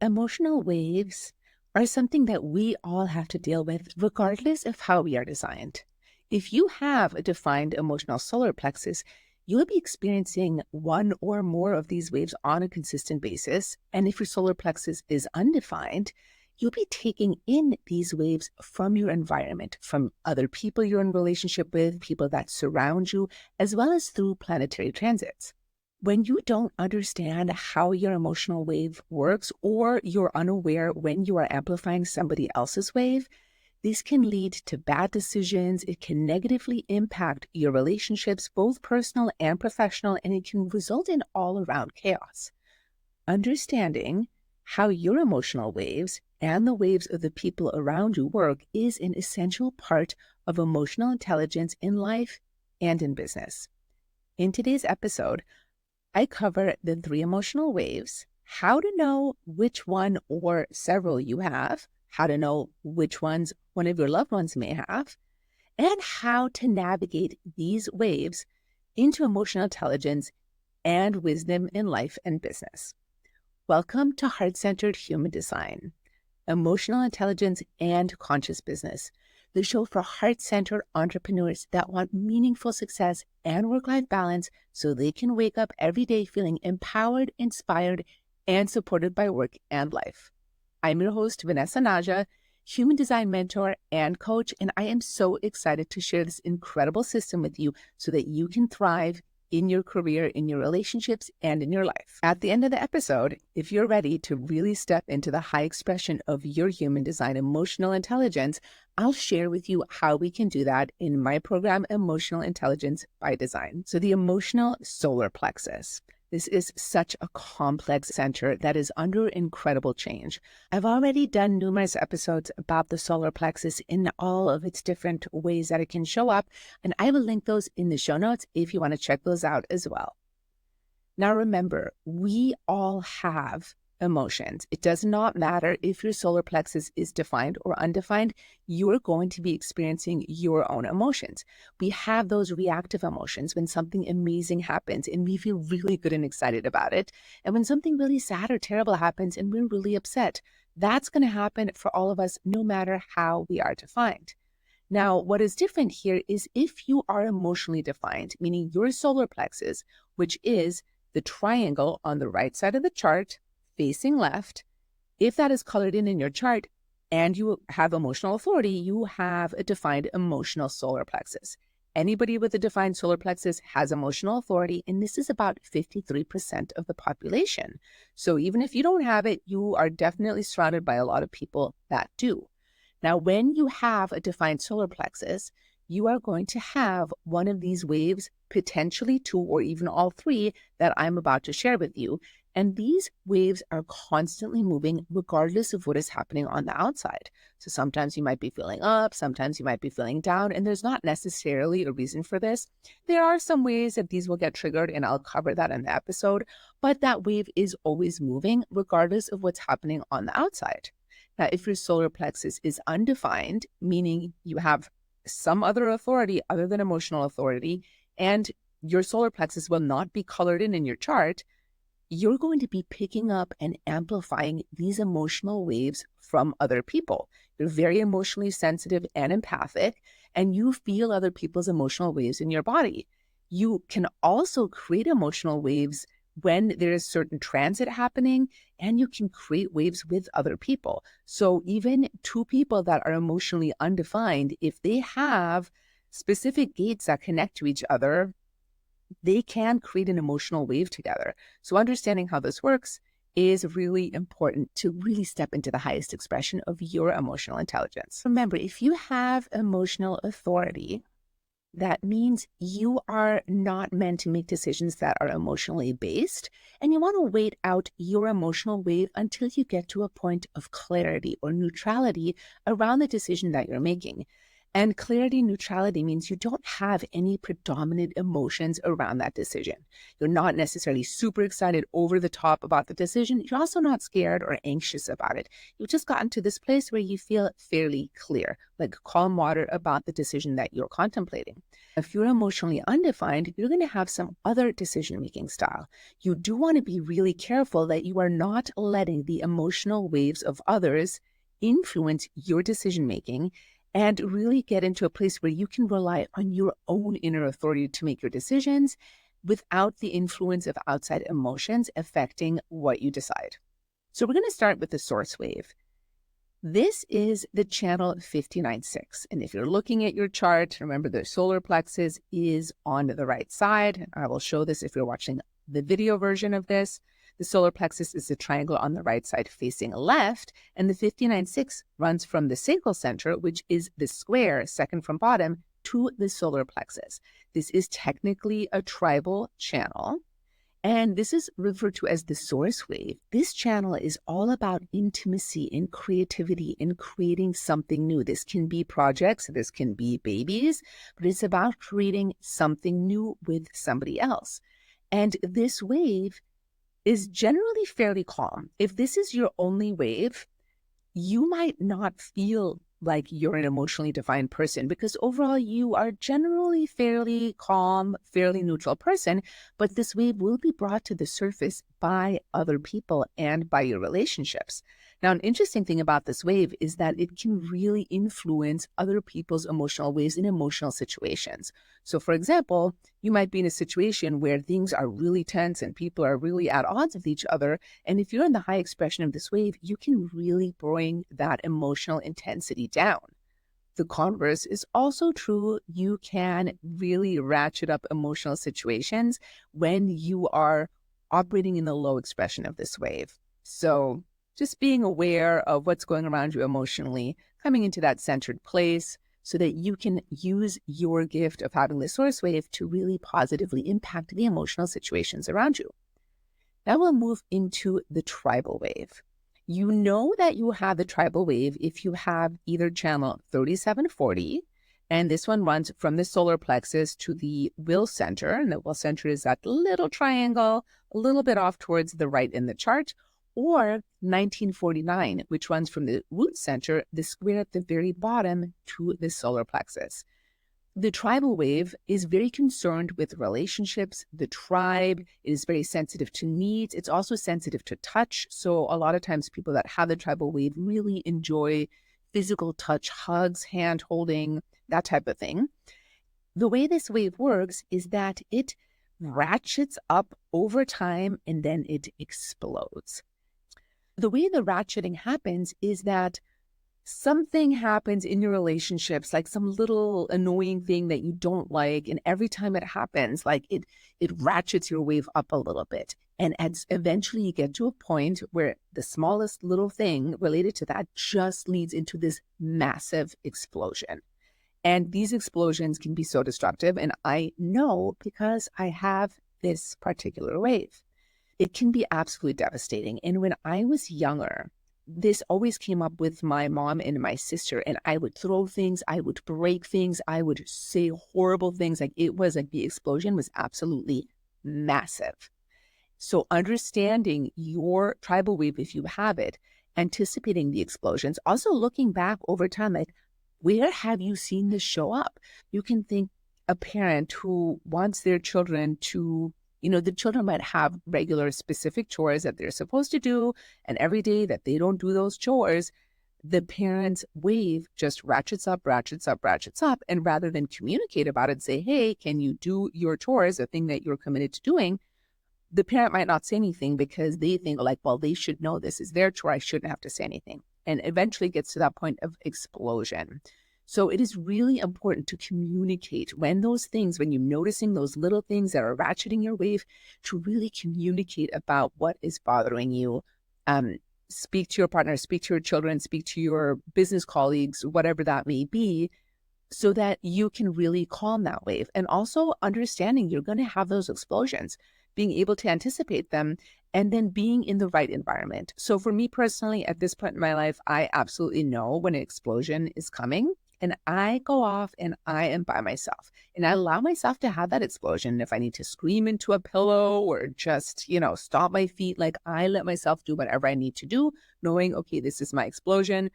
Emotional waves are something that we all have to deal with regardless of how we are designed. If you have a defined emotional solar plexus, you'll be experiencing one or more of these waves on a consistent basis. And if your solar plexus is undefined, you'll be taking in these waves from your environment, from other people you're in relationship with, people that surround you, as well as through planetary transits. When you don't understand how your emotional wave works, or you're unaware when you are amplifying somebody else's wave, this can lead to bad decisions. It can negatively impact your relationships, both personal and professional, and it can result in all around chaos. Understanding how your emotional waves and the waves of the people around you work is an essential part of emotional intelligence in life and in business. In today's episode, I cover the 3 emotional waves, how to know which one or several you have, how to know which ones one of your loved ones may have, and how to navigate these waves into emotional intelligence and wisdom in life and business. Welcome to Heart-Centered Human Design, Emotional Intelligence and Conscious Business, the show for heart-centered entrepreneurs that want meaningful success and work-life balance so they can wake up every day feeling empowered, inspired, and supported by work and life. I'm your host, Vanessa Naja, human design mentor and coach, and I am so excited to share this incredible system with you so that you can thrive in your career, in your relationships, and in your life. At the end of the episode, if you're ready to really step into the high expression of your human design emotional intelligence, I'll share with you how we can do that in my program, Emotional Intelligence by Design. So the emotional solar plexus. This is such a complex center that is under incredible change. I've already done numerous episodes about the solar plexus in all of its different ways that it can show up, and I will link those in the show notes if you want to check those out as well. Now remember, we all have emotions. It does not matter if your solar plexus is defined or undefined, you're going to be experiencing your own emotions. We have those reactive emotions when something amazing happens and we feel really good and excited about it. And when something really sad or terrible happens and we're really upset, that's going to happen for all of us no matter how we are defined. Now, what is different here is if you are emotionally defined, meaning your solar plexus, which is the triangle on the right side of the chart, facing left, if that is colored in your chart and you have emotional authority, you have a defined emotional solar plexus. Anybody with a defined solar plexus has emotional authority, and this is about 53% of the population. So even if you don't have it, you are definitely surrounded by a lot of people that do. Now, when you have a defined solar plexus, you are going to have one of these waves, potentially 2 or even all 3 that I'm about to share with you. And these waves are constantly moving regardless of what is happening on the outside. So sometimes you might be feeling up, sometimes you might be feeling down, and there's not necessarily a reason for this. There are some ways that these will get triggered, and I'll cover that in the episode, but that wave is always moving regardless of what's happening on the outside. Now, if your solar plexus is undefined, meaning you have some other authority other than emotional authority, and your solar plexus will not be colored in your chart, you're going to be picking up and amplifying these emotional waves from other people. You're very emotionally sensitive and empathic, and you feel other people's emotional waves in your body. You can also create emotional waves when there is certain transit happening, and you can create waves with other people. So even 2 people that are emotionally undefined, if they have specific gates that connect to each other, they can create an emotional wave together. So understanding how this works is really important to really step into the highest expression of your emotional intelligence. Remember, if you have emotional authority, that means you are not meant to make decisions that are emotionally based, and you want to wait out your emotional wave until you get to a point of clarity or neutrality around the decision that you're making. And clarity neutrality means you don't have any predominant emotions around that decision. You're not necessarily super excited over the top about the decision. You're also not scared or anxious about it. You've just gotten to this place where you feel fairly clear, like calm water about the decision that you're contemplating. If you're emotionally undefined, you're going to have some other decision-making style. You do want to be really careful that you are not letting the emotional waves of others influence your decision-making, and really get into a place where you can rely on your own inner authority to make your decisions without the influence of outside emotions affecting what you decide. So we're going to start with the source wave. This is the channel 59.6. And if you're looking at your chart, remember the solar plexus is on the right side. I will show this if you're watching the video version of this. The solar plexus is the triangle on the right side facing left, and the 59.6 runs from the sacral center, which is the square second from bottom, to the solar plexus. This is technically a tribal channel, and this is referred to as the source wave. This channel is all about intimacy and creativity and creating something new. This can be projects, this can be babies, but it's about creating something new with somebody else. And this wave is generally fairly calm. If this is your only wave, you might not feel like you're an emotionally defined person because overall you are generally fairly calm, fairly neutral person, but this wave will be brought to the surface by other people and by your relationships. Now, an interesting thing about this wave is that it can really influence other people's emotional waves in emotional situations. So, for example, you might be in a situation where things are really tense and people are really at odds with each other. And if you're in the high expression of this wave, you can really bring that emotional intensity down. The converse is also true. You can really ratchet up emotional situations when you are operating in the low expression of this wave. So just being aware of what's going around you emotionally, coming into that centered place so that you can use your gift of having the source wave to really positively impact the emotional situations around you. Now we'll move into the tribal wave. You know that you have the tribal wave if you have either channel 3740, and this one runs from the solar plexus to the will center, and the will center is that little triangle a little bit off towards the right in the chart, or 1949, which runs from the root center, the square at the very bottom, to the solar plexus. The tribal wave is very concerned with relationships, the tribe. It is very sensitive to needs. It's also sensitive to touch. So a lot of times people that have the tribal wave really enjoy physical touch, hugs, hand holding, that type of thing. The way this wave works is that it ratchets up over time and then it explodes. The way the ratcheting happens is that something happens in your relationships, like some little annoying thing that you don't like. And every time it happens, like it ratchets your wave up a little bit. And eventually you get to a point where the smallest little thing related to that just leads into this massive explosion. And these explosions can be so destructive. And I know because I have this particular wave. It can be absolutely devastating. And when I was younger, this always came up with my mom and my sister, and I would throw things, I would break things, I would say horrible things. Like it was like the explosion was absolutely massive. So understanding your tribal wave, if you have it, anticipating the explosions, also looking back over time, like where have you seen this show up? You can think a parent who wants their children to, the children might have regular specific chores that they're supposed to do, and every day that they don't do those chores, the parent's wave just ratchets up, ratchets up, ratchets up. And rather than communicate about it, say, hey, can you do your chores, a thing that you're committed to doing? The parent might not say anything because they think like, well, they should know this is their chore. I shouldn't have to say anything. And eventually gets to that point of explosion. So it is really important to communicate when you're noticing those little things that are ratcheting your wave, to really communicate about what is bothering you. Speak to your partner, speak to your children, speak to your business colleagues, whatever that may be, so that you can really calm that wave. And also understanding you're going to have those explosions, being able to anticipate them, and then being in the right environment. So for me personally, at this point in my life, I absolutely know when an explosion is coming. and I go off and I am by myself and I allow myself to have that explosion. If I need to scream into a pillow or just, stomp my feet, like I let myself do whatever I need to do, knowing, okay, this is my explosion.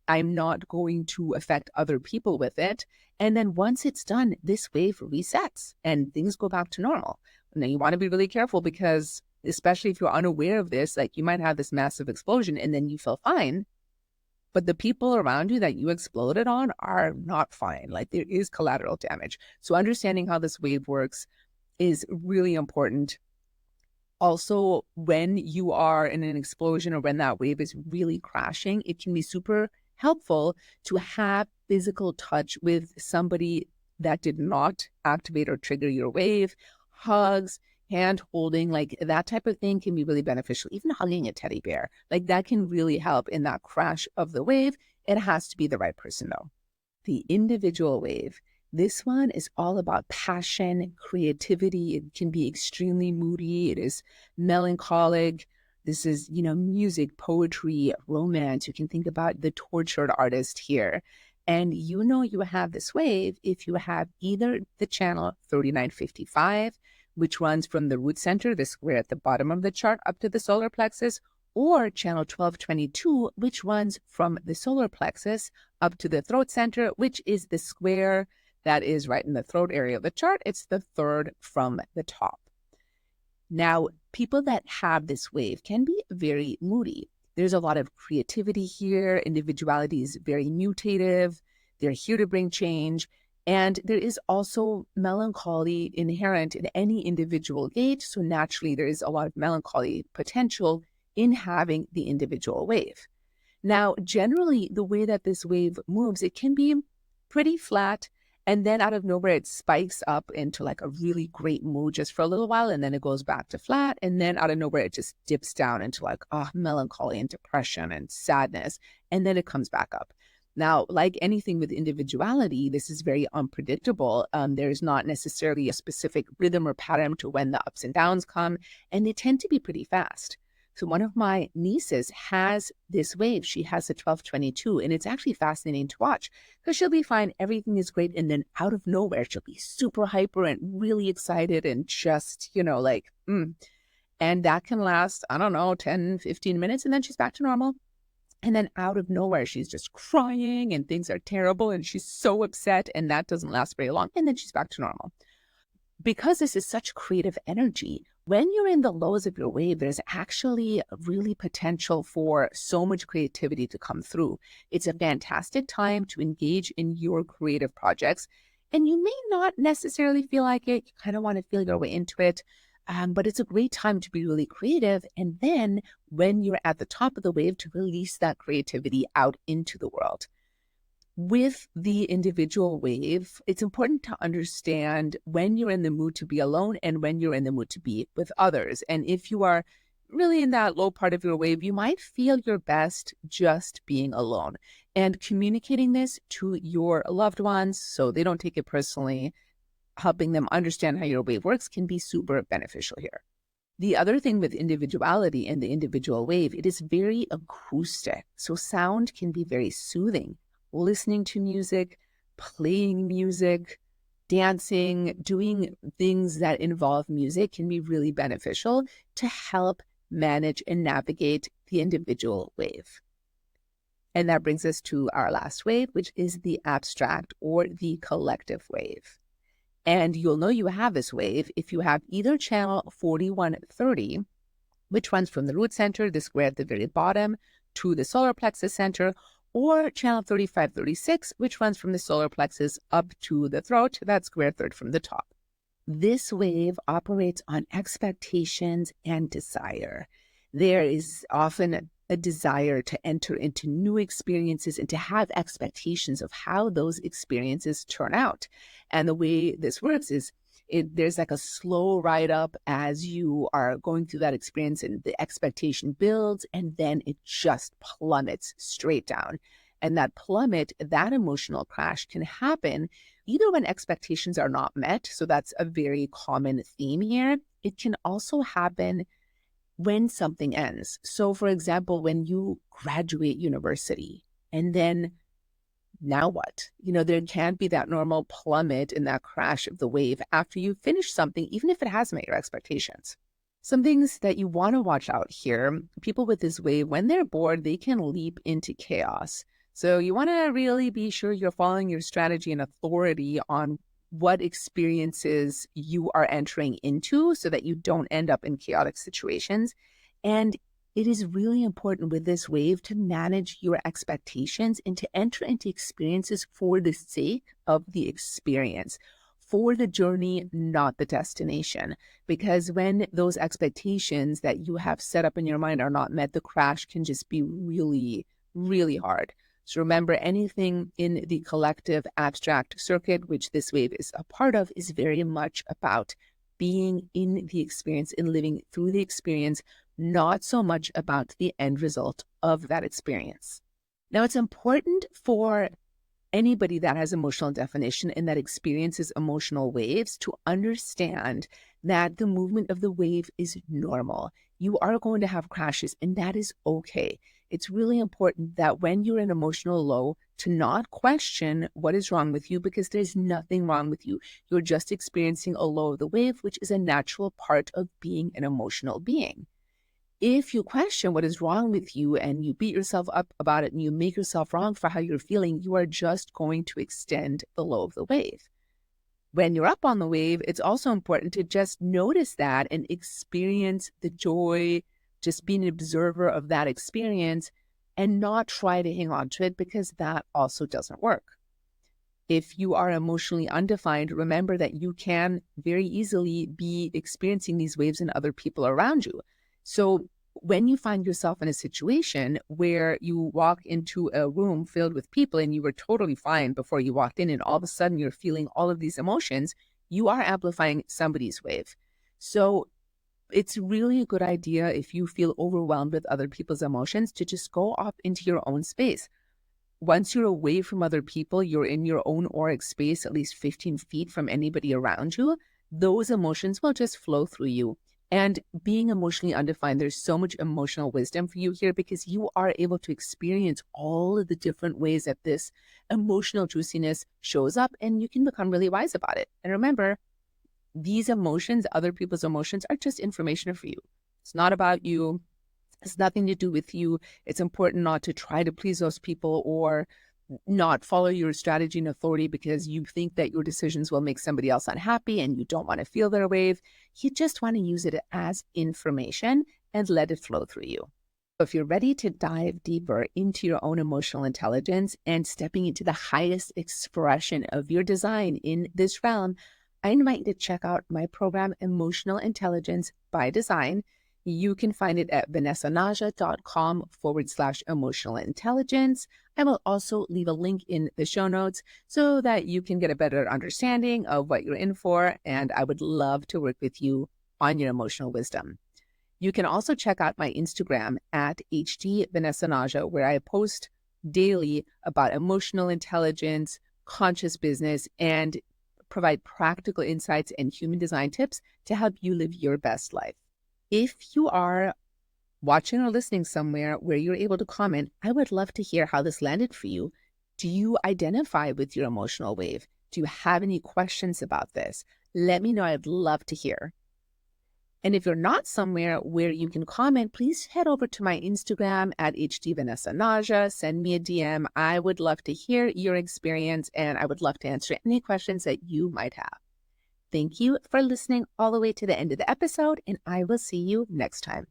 I'm not going to affect other people with it. And then once it's done, this wave resets and things go back to normal. Now you want to be really careful because especially if you're unaware of this, like you might have this massive explosion and then you feel fine, but the people around you that you exploded on are not fine. Like there is collateral damage. So understanding how this wave works is really important. Also, when you are in an explosion or when that wave is really crashing, it can be super helpful to have physical touch with somebody that did not activate or trigger your wave. Hugs, hand holding, like that type of thing can be really beneficial. Even hugging a teddy bear, like that can really help in that crash of the wave. It has to be the right person though. The individual wave. This one is all about passion, creativity. It can be extremely moody. It is melancholic. This is, music, poetry, romance. You can think about the tortured artist here. And you have this wave if you have either the channel 3955, which runs from the root center, the square at the bottom of the chart, up to the solar plexus, or channel 1222, which runs from the solar plexus up to the throat center, which is the square that is right in the throat area of the chart. It's the third from the top. Now, people that have this wave can be very moody. There's a lot of creativity here. Individuality is very mutative. They're here to bring change. And there is also melancholy inherent in any individual gate. So naturally, there is a lot of melancholy potential in having the individual wave. Now, generally, the way that this wave moves, it can be pretty flat. And then out of nowhere, it spikes up into like a really great mood just for a little while. And then it goes back to flat. And then out of nowhere, it just dips down into like melancholy and depression and sadness. And then it comes back up. Now, like anything with individuality, this is very unpredictable. There's not necessarily a specific rhythm or pattern to when the ups and downs come. And they tend to be pretty fast. So one of my nieces has this wave. She has a 1222, and it's actually fascinating to watch because she'll be fine. Everything is great. And then out of nowhere, she'll be super hyper and really excited and just, And that can last, 10, 15 minutes. And then she's back to normal. And then out of nowhere, she's just crying and things are terrible. And she's so upset. And that doesn't last very long. And then she's back to normal. Because this is such creative energy, when you're in the lows of your wave, there's actually really potential for so much creativity to come through. It's a fantastic time to engage in your creative projects. And you may not necessarily feel like it. You kind of want to feel your way into it. But it's a great time to be really creative. And then when you're at the top of the wave, to release that creativity out into the world. With the individual wave, it's important to understand when you're in the mood to be alone and when you're in the mood to be with others. And if you are really in that low part of your wave, you might feel your best just being alone and communicating this to your loved ones so they don't take it personally. Helping them understand how your wave works can be super beneficial here. The other thing with individuality and the individual wave, it is very acoustic. So sound can be very soothing. Listening to music, playing music, dancing, doing things that involve music can be really beneficial to help manage and navigate the individual wave. And that brings us to our last wave, which is the abstract or the collective wave. And you'll know you have this wave if you have either channel 4130, which runs from the root center, the square at the very bottom, to the solar plexus center, or channel 3536, which runs from the solar plexus up to the throat, that square third from the top. This wave operates on expectations and desire. There is often a desire to enter into new experiences and to have expectations of how those experiences turn out. And the way this works is there's like a slow ride up as you are going through that experience and the expectation builds and then it just plummets straight down. And that plummet, that emotional crash can happen either when expectations are not met. So that's a very common theme here. It can also happen when something ends. So for example, when you graduate university and then Now what? There can't be that normal plummet in that crash of the wave after you finish something, even if it has met your expectations. Some things that you want to watch out here: people with this wave, when they're bored, they can leap into chaos. So you want to really be sure you're following your strategy and authority on what experiences you are entering into so that you don't end up in chaotic situations. And it is really important with this wave to manage your expectations and to enter into experiences for the sake of the experience, for the journey, not the destination. Because when those expectations that you have set up in your mind are not met, the crash can just be really, really hard. So remember, anything in the collective abstract circuit, which this wave is a part of, is very much about being in the experience and living through the experience, not so much about the end result of that experience. Now, it's important for anybody that has emotional definition and that experiences emotional waves to understand that the movement of the wave is normal. You are going to have crashes, and that is okay. It's really important that when you're in emotional low, to not question what is wrong with you, because there's nothing wrong with you. You're just experiencing a low of the wave, which is a natural part of being an emotional being. If you question what is wrong with you and you beat yourself up about it and you make yourself wrong for how you're feeling, you are just going to extend the low of the wave. When you're up on the wave, it's also important to just notice that and experience the joy, just being an observer of that experience and not try to hang on to it, because that also doesn't work. If you are emotionally undefined, remember that you can very easily be experiencing these waves in other people around you. So when you find yourself in a situation where you walk into a room filled with people and you were totally fine before you walked in, and all of a sudden you're feeling all of these emotions, you are amplifying somebody's wave. So it's really a good idea, if you feel overwhelmed with other people's emotions, to just go up into your own space. Once you're away from other people, you're in your own auric space, at least 15 feet from anybody around you, those emotions will just flow through you. And being emotionally undefined, there's so much emotional wisdom for you here, because you are able to experience all of the different ways that this emotional juiciness shows up, and you can become really wise about it. And remember, these emotions, other people's emotions, are just information for you. It's not about you. It's nothing to do with you. It's important not to try to please those people or not follow your strategy and authority because you think that your decisions will make somebody else unhappy and you don't want to feel their wave. You just want to use it as information and let it flow through you. If you're ready to dive deeper into your own emotional intelligence and stepping into the highest expression of your design in this realm, I invite you to check out my program, Emotional Intelligence by Design. You can find it at vanessanaja.com/emotional intelligence. I will also leave a link in the show notes so that you can get a better understanding of what you're in for. And I would love to work with you on your emotional wisdom. You can also check out my Instagram at @HDVanessanaja, where I post daily about emotional intelligence, conscious business, and provide practical insights and human design tips to help you live your best life. If you are watching or listening somewhere where you're able to comment, I would love to hear how this landed for you. Do you identify with your emotional wave? Do you have any questions about this? Let me know. I'd love to hear. And if you're not somewhere where you can comment, please head over to my Instagram at @HDVanessanaja. Send me a DM. I would love to hear your experience, and I would love to answer any questions that you might have. Thank you for listening all the way to the end of the episode, and I will see you next time.